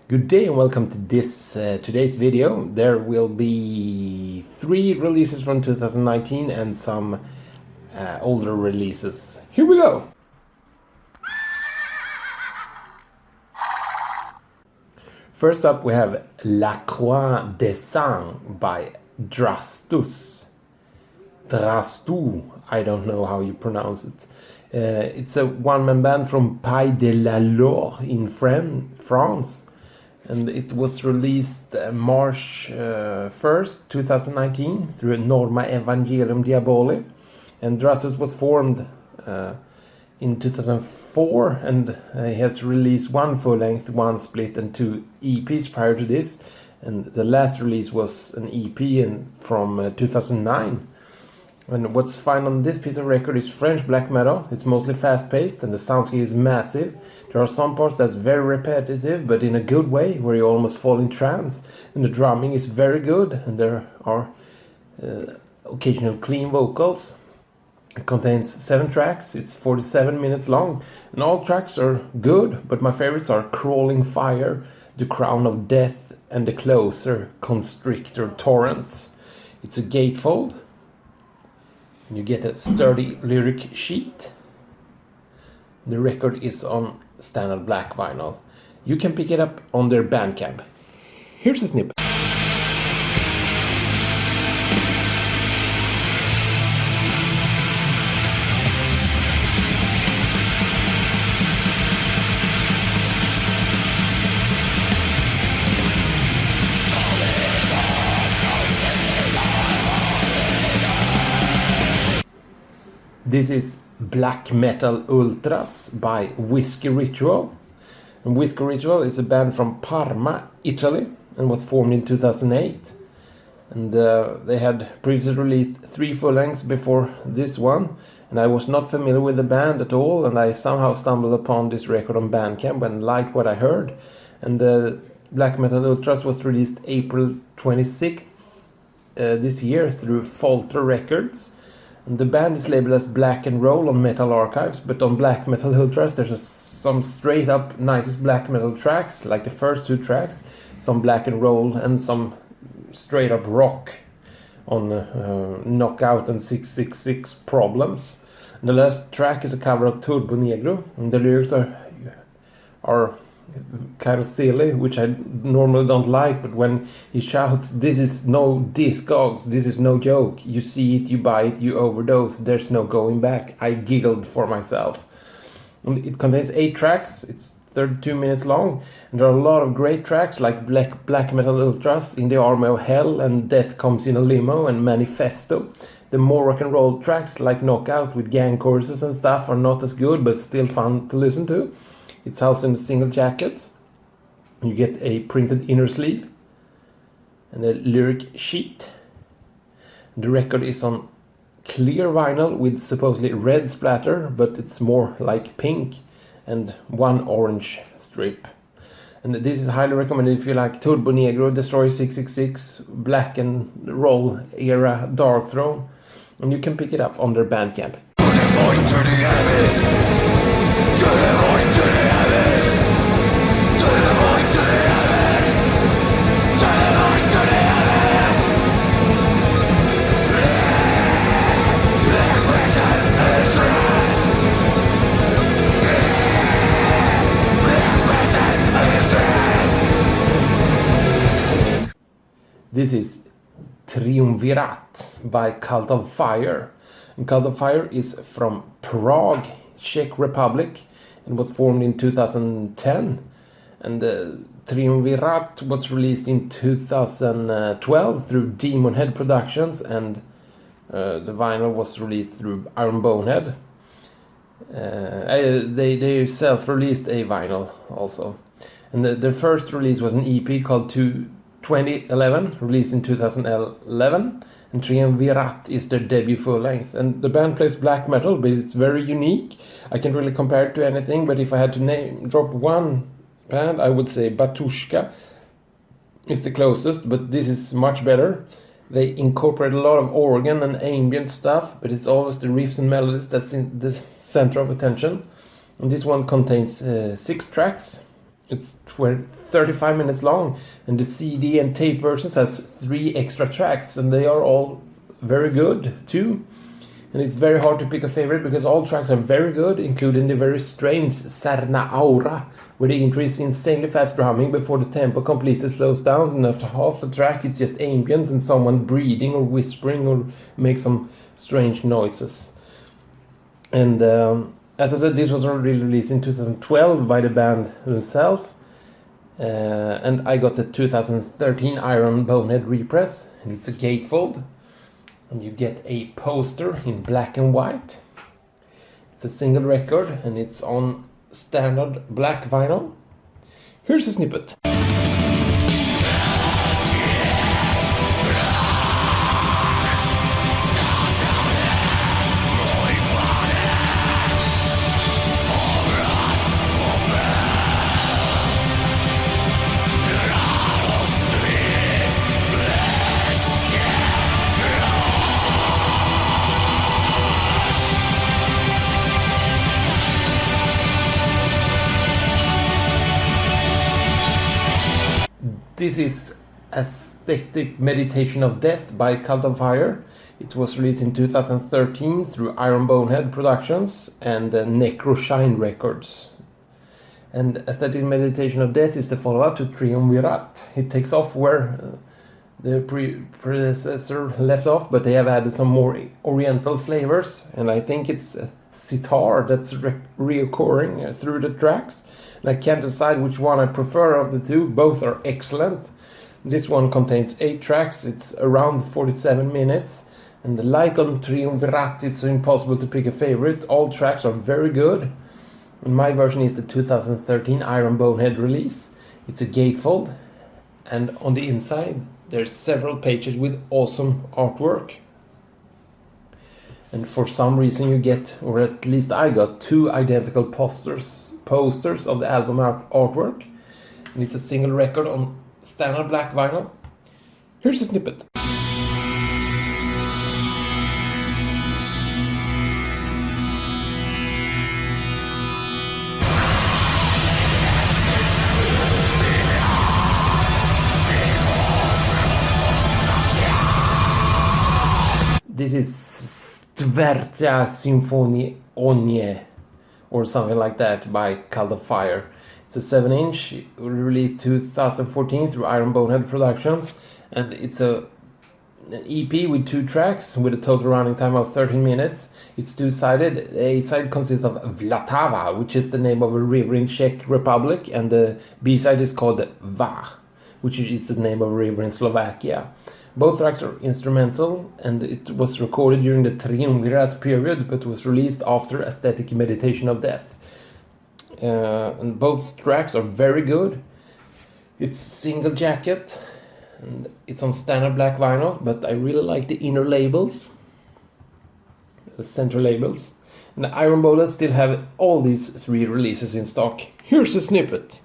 Good day and welcome to this today's video. There will be 3 releases from 2019 and some older releases. Here we go! First up we have La Croix des Sangs by Drastus. I don't know how you pronounce it. It's a one-man band from Pays de la Loire in France. And it was released March 1st, 2019 through Norma Evangelium Diaboli. And Drastus was formed in 2004 and he has released 1 full-length, 1 split and 2 EPs prior to this. And the last release was an EP from 2009. And what's fine on this piece of record is French black metal. It's mostly fast-paced and the soundscape is massive. There are some parts that's very repetitive, but in a good way, where you almost fall in trance. And the drumming is very good, and there are occasional clean vocals. It contains 7 tracks, it's 47 minutes long, and all tracks are good, but my favorites are Crawling Fire, The Crown of Death, and The Closer, Constrictor Torrents. It's a gatefold. You get a sturdy lyric sheet. The record is on standard black vinyl. You can pick it up on their Bandcamp. Here's a snippet. This is Black Metal Ultras by Whiskey Ritual. And Whiskey Ritual is a band from Parma, Italy, and was formed in 2008. And they had previously released 3 full-lengths before this one. And I was not familiar with the band at all, and I somehow stumbled upon this record on Bandcamp and liked what I heard. And Black Metal Ultras was released April 26th this year through Falter Records. And the band is labeled as Black and Roll on Metal Archives, but on Black Metal Ultras there's some straight up 90s black metal tracks, like the first 2 tracks, some black and roll and some straight up rock on Knockout and 666 Problems. And the last track is a cover of Turbo Negro, and the lyrics are kind of silly, which I normally don't like, but when he shouts, "This is no Discogs, this is no joke, you see it, you buy it, you overdose, there's no going back," I giggled for myself. And it contains 8 tracks, it's 32 minutes long, and there are a lot of great tracks like Black Metal Ultras, In the Army of Hell, and Death Comes in a Limo, and Manifesto. The more rock and roll tracks like Knockout with gang choruses and stuff are not as good, but still fun to listen to. It's housed in a single jacket. You get a printed inner sleeve and a lyric sheet. The record is on clear vinyl with supposedly red splatter, but it's more like pink, and 1 orange strip. And this is highly recommended if you like Turbo Negro, Destroy 666, Black and Roll era Dark Throne, and you can pick it up on their Bandcamp. This is Triumvirat by Cult of Fire. And Cult of Fire is from Prague, Czech Republic, and was formed in 2010. And Triumvirat was released in 2012 through Demon Head Productions, and the vinyl was released through Iron Bonehead. They self-released a vinyl also. And their first release was an EP called 2011, released in 2011, and Triumvirat is their debut full-length. And the band plays black metal, but it's very unique. I can't really compare it to anything, but if I had to drop one band, I would say Batushka is the closest, but this is much better. They incorporate a lot of organ and ambient stuff, but it's always the riffs and melodies that's in the center of attention. And this one contains 6 tracks, It's 35 minutes long, and the CD and tape versions has 3 extra tracks, and they are all very good too. And it's very hard to pick a favorite because all tracks are very good, including the very strange Serna Aura, where they increase insanely fast drumming before the tempo completely slows down, and after half the track it's just ambient and someone breathing or whispering or make some strange noises. And as I said, this was already released in 2012 by the band themselves, and I got the 2013 Iron Bonehead repress, and it's a gatefold. And you get a poster in black and white. It's a single record and it's on standard black vinyl. Here's a snippet. This is Aesthetic Meditation of Death by Cult of Fire. It was released in 2013 through Iron Bonehead Productions and Necroshine Records. And Aesthetic Meditation of Death is the follow-up to Triumvirat. It takes off where the predecessor left off, but they have added some more oriental flavors, and I think it's sitar that's reoccurring through the tracks. And I can't decide which one I prefer of the two. Both are excellent. This one contains 8 tracks. It's around 47 minutes. And like on Triumvirat, it's impossible to pick a favorite. All tracks are very good. And my version is the 2013 Iron Bonehead release. It's a gatefold. And on the inside, there's several pages with awesome artwork. And for some reason you get, or at least I got, 2 identical posters of the album artwork. And it's a single record on standard black vinyl. Here's a snippet. This is Tvertia Symphony Onye, or something like that, by Cult of Fire. It's a 7-inch, released 2014 through Iron Bonehead Productions, and it's an EP with 2 tracks with a total running time of 13 minutes. It's 2-sided. A side consists of Vltava, which is the name of a river in Czech Republic, and the B-side is called Va, which is the name of a river in Slovakia. Both tracks are instrumental, and it was recorded during the Triumvirat period, but was released after Aesthetic Meditation of Death. And both tracks are very good. It's single jacket, and it's on standard black vinyl, but I really like the inner labels, the center labels. And the Iron Bonehead still have all these 3 releases in stock. Here's a snippet.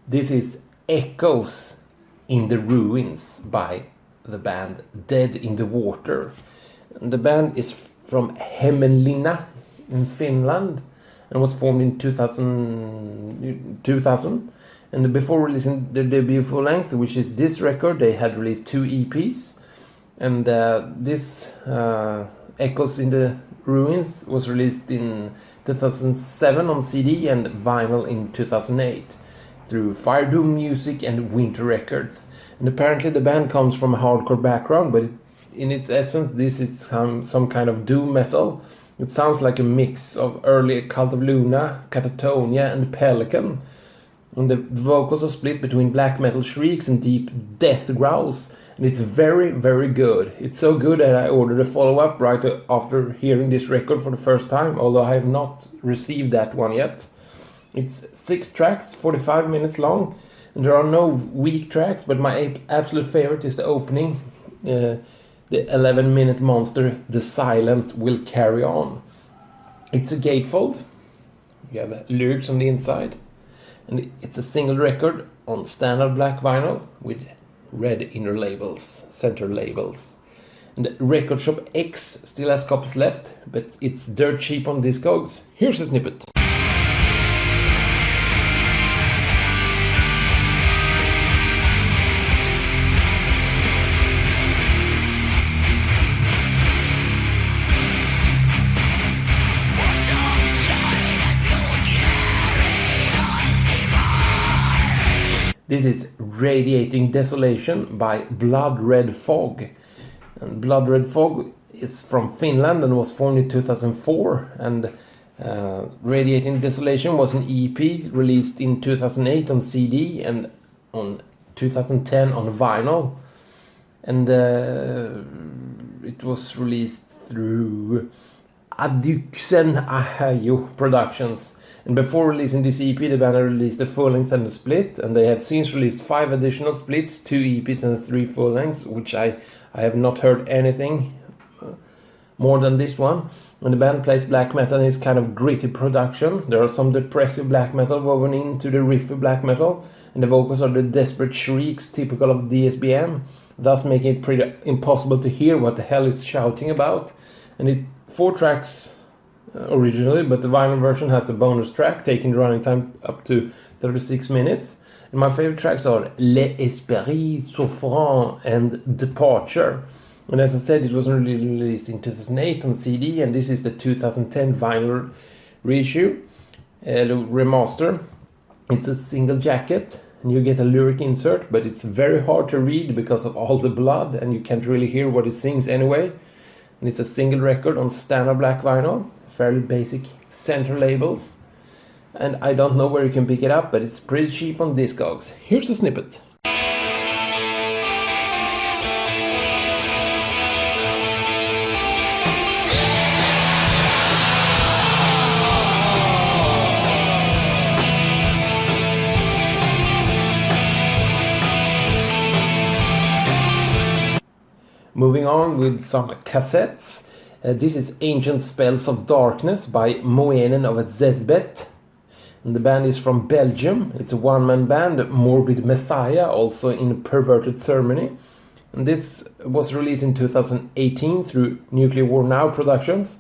This is Echoes in the Ruins by the band Dead in the Water. And the band is from Hämeenlinna in Finland and was formed in 2000. And before releasing their debut full length, which is this record, they had released 2 EPs. And this Echoes in the Ruins was released in 2007 on CD and vinyl in 2008. Through Fire Doom Music and Winter Records. And apparently the band comes from a hardcore background, but in its essence this is some kind of doom metal. It sounds like a mix of early Cult of Luna, Catatonia and Pelican. And the vocals are split between black metal shrieks and deep death growls. And it's very, very good. It's so good that I ordered a follow-up right after hearing this record for the first time, although I have not received that one yet. It's 6 tracks, 45 minutes long, and there are no weak tracks, but my absolute favorite is the opening, the 11-minute monster, The Silent Will Carry On. It's a gatefold. You have lyrics on the inside. And it's a single record on standard black vinyl with red inner labels, center labels. And Record Shop X still has copies left, but it's dirt cheap on Discogs. Here's a snippet. This is Radiating Desolation by Blood Red Fog. And Blood Red Fog is from Finland and was formed in 2004. And Radiating Desolation was an EP released in 2008 on CD and on 2010 on vinyl. And it was released through Adyxen Ahayo Productions. And before releasing this EP, the band released a full-length and a split, and they have since released 5 additional splits, 2 EPs and 3 full-lengths, which I have not heard anything more than this one. And the band plays black metal and it's kind of gritty production. There are some depressive black metal woven into the riffy black metal, and the vocals are the desperate shrieks typical of DSBM, thus making it pretty impossible to hear what the hell is shouting about. And it's 4 tracks originally, but the vinyl version has a bonus track taking the running time up to 36 minutes. And my favorite tracks are L'Esprit Souffrant and Departure. And as I said, it was released in 2008 on CD, and this is the 2010 vinyl reissue, remaster. It's a single jacket, and you get a lyric insert, but it's very hard to read because of all the blood, and you can't really hear what it sings anyway. And it's a single record on standard black vinyl, fairly basic center labels. And I don't know where you can pick it up, but it's pretty cheap on Discogs. Here's a snippet. Moving on with some cassettes. This is Ancient Spells of Darkness by Moenen of Xezbeth. And the band is from Belgium. It's a one-man band, Morbid Messiah, also in Perverted Ceremony. And this was released in 2018 through Nuclear War Now Productions.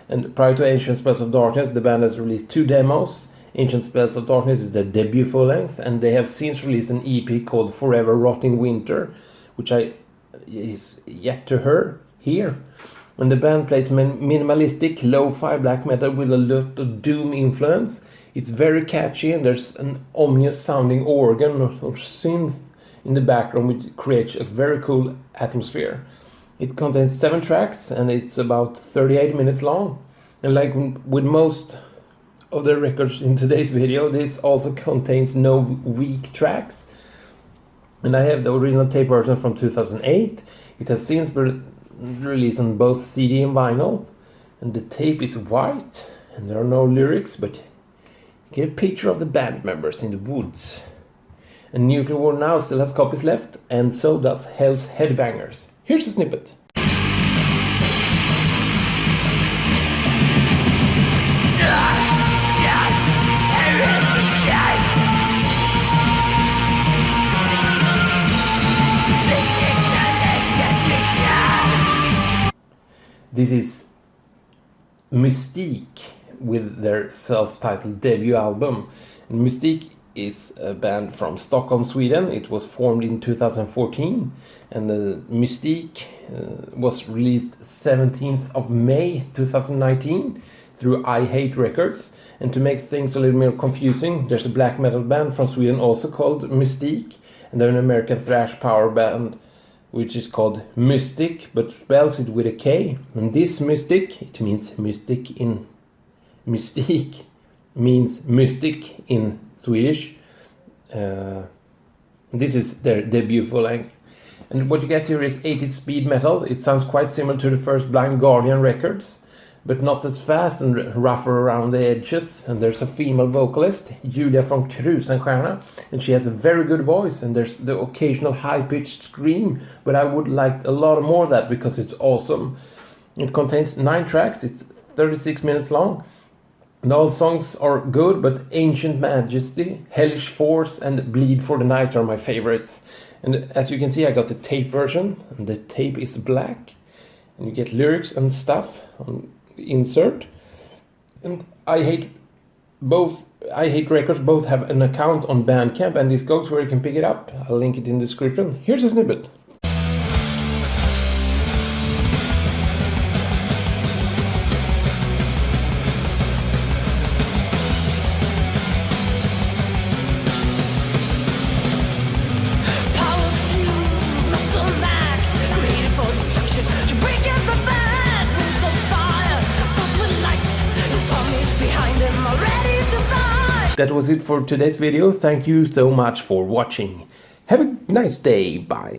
And prior to Ancient Spells of Darkness, the band has released 2 demos. Ancient Spells of Darkness is their debut full-length, and they have since released an EP called Forever Rotting Winter, which is yet to hear. And the band plays minimalistic, lo-fi black metal with a lot of doom influence. It's very catchy, and there's an ominous sounding organ or synth in the background, which creates a very cool atmosphere. It contains 7 tracks, and it's about 38 minutes long. And like with most of the records in today's video, this also contains no weak tracks. And I have the original tape version from 2008. It has since been released on both CD and vinyl. And the tape is white, and there are no lyrics, but you get a picture of the band members in the woods. And Nuclear War Now still has copies left, and so does Hell's Headbangers. Here's a snippet. This is Mystik with their self-titled debut album. And Mystik is a band from Stockholm, Sweden. It was formed in 2014, and Mystik was released 17th of May 2019 through I Hate Records. And to make things a little more confusing, there's a black metal band from Sweden also called Mystik, and they're an American thrash power band which is called Mystik, but spells it with a K. And this Mystik, it means mystic in mystique, means mystic in Swedish. This is their debut full length. And what you get here is 80s speed metal. It sounds quite similar to the first Blind Guardian records, but not as fast and rougher around the edges. And there's a female vocalist, Julia from Krusenstjerna, and she has a very good voice, and there's the occasional high-pitched scream, but I would like a lot more of that because it's awesome. It contains 9 tracks, it's 36 minutes long, And all songs are good, but Ancient Majesty, Hellish Force, and Bleed for the Night are my favorites. And as you can see, I got the tape version, and the tape is black. And you get lyrics and stuff on the insert. And I Hate Records both have an account on Bandcamp and Discogs where you can pick it up. I'll link it in the description. Here's a snippet. That was it for today's video. Thank you so much for watching. Have a nice day. Bye.